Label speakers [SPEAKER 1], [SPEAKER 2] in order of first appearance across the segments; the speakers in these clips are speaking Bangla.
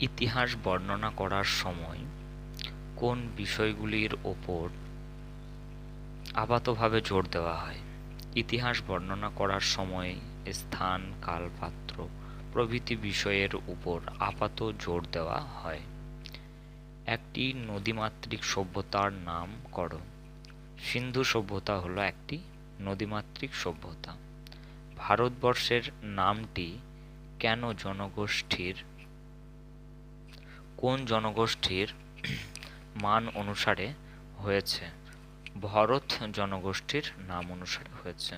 [SPEAKER 1] ইতিহাস বর্ণনা করার সময় কোন বিষয়গুলির ওপর আপাতভাবে জোর দেওয়া হয়? ইতিহাস বর্ণনা করার সময় স্থান, কাল, পাত্র প্রভৃতি বিষয়ের উপর আপাত জোর দেওয়া হয়। একটি নদীমাতৃক সভ্যতার নাম করো। সিন্ধু সভ্যতা হলো একটি নদীমাতৃক সভ্যতা। ভারতবর্ষের নামটি কোন জনগোষ্ঠীর মান অনুসারে হয়েছে? ভরত জনগোষ্ঠীর নাম অনুসারে হয়েছে।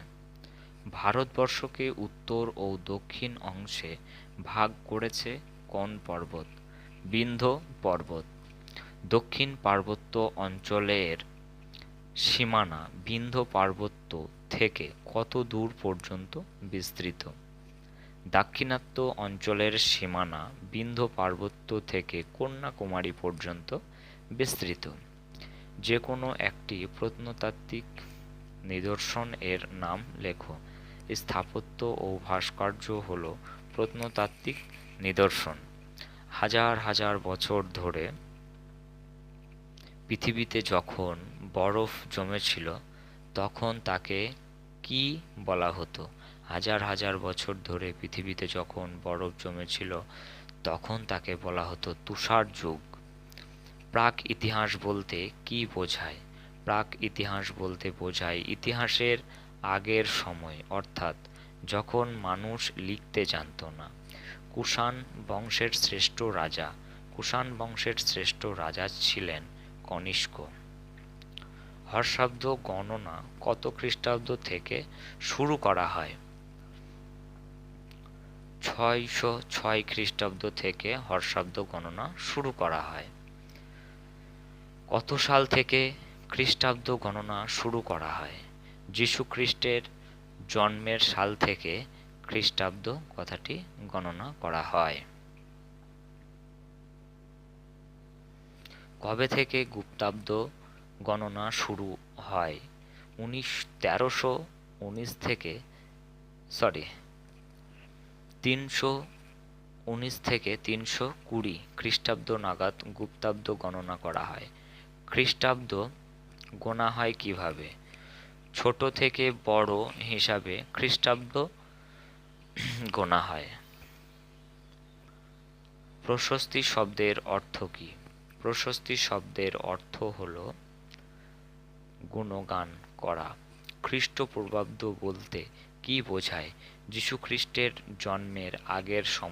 [SPEAKER 1] ভারতবর্ষকে উত্তর ও দক্ষিণ অংশে ভাগ করেছে কোন পর্বত? বিন্ধ্য পর্বত। দক্ষিণ পার্বত্য অঞ্চলের সীমানা বিন্ধ্য পার্বত্য থেকে কত দূর পর্যন্ত বিস্তৃত? দাক্ষিণাত্য অঞ্চলের সীমানা বিন্ধ্য পার্বত্য থেকে কন্যাকুমারী পর্যন্ত বিস্তৃত। যে কোনো একটি প্রত্নতাত্ত্বিক নিদর্শন এর নাম লেখো। স্থাপত্য ও ভাস্কর্য হল প্রত্নতাত্ত্বিক নিদর্শন। হাজার হাজার বছর ধরে পৃথিবীতে যখন বরফ জমেছিল তখন তাকে কি বলা হতো? হাজার হাজার বছর ধরে পৃথিবীতে যখন বরফ জমেছিল তখন তাকে বলা হতো তুষার যুগ। প্রাক ইতিহাস বলতে কি বোঝায়? প্রাক ইতিহাস বলতে বোঝায় ইতিহাসের আগের সময়, অর্থাৎ যখন মানুষ লিখতে জানত না। কুষাণ বংশের শ্রেষ্ঠ রাজা ছিলেন কনিষ্ক। হর্ষাব্দ গণনা কত খ্রিস্টাব্দ থেকে শুরু করা হয়? 606 খ্রিস্টাব্দ থেকে হর্ষাব্দ গণনা শুরু করা হয়। কত সাল থেকে খ্রিস্টাব্দ গণনা শুরু করা হয়? যীশু খ্রিস্টের জন্মের সাল থেকে খ্রিস্টাব্দ কথাটি গণনা করা হয়। কবে থেকে গুপ্তাব্দ গণনা শুরু হয়? 319 থেকে 320 খ্রিস্টাব্দ নাগাদ গুপ্তাব্দ গণনা করা হয়। খ্রিস্টাব্দ গোনা হয় কিভাবে? ছোট থেকে বড় হিসাবে খ্রিস্টাব্দ গোনা হয়। প্রশস্তি শব্দের অর্থ কী? প্রশস্তি শব্দের অর্থ হল গুণগান করা। খ্রিস্টপূর্বাব্দ বলতে কি বোঝায়? যীশু খ্রিস্টের জন্মের আগের সময়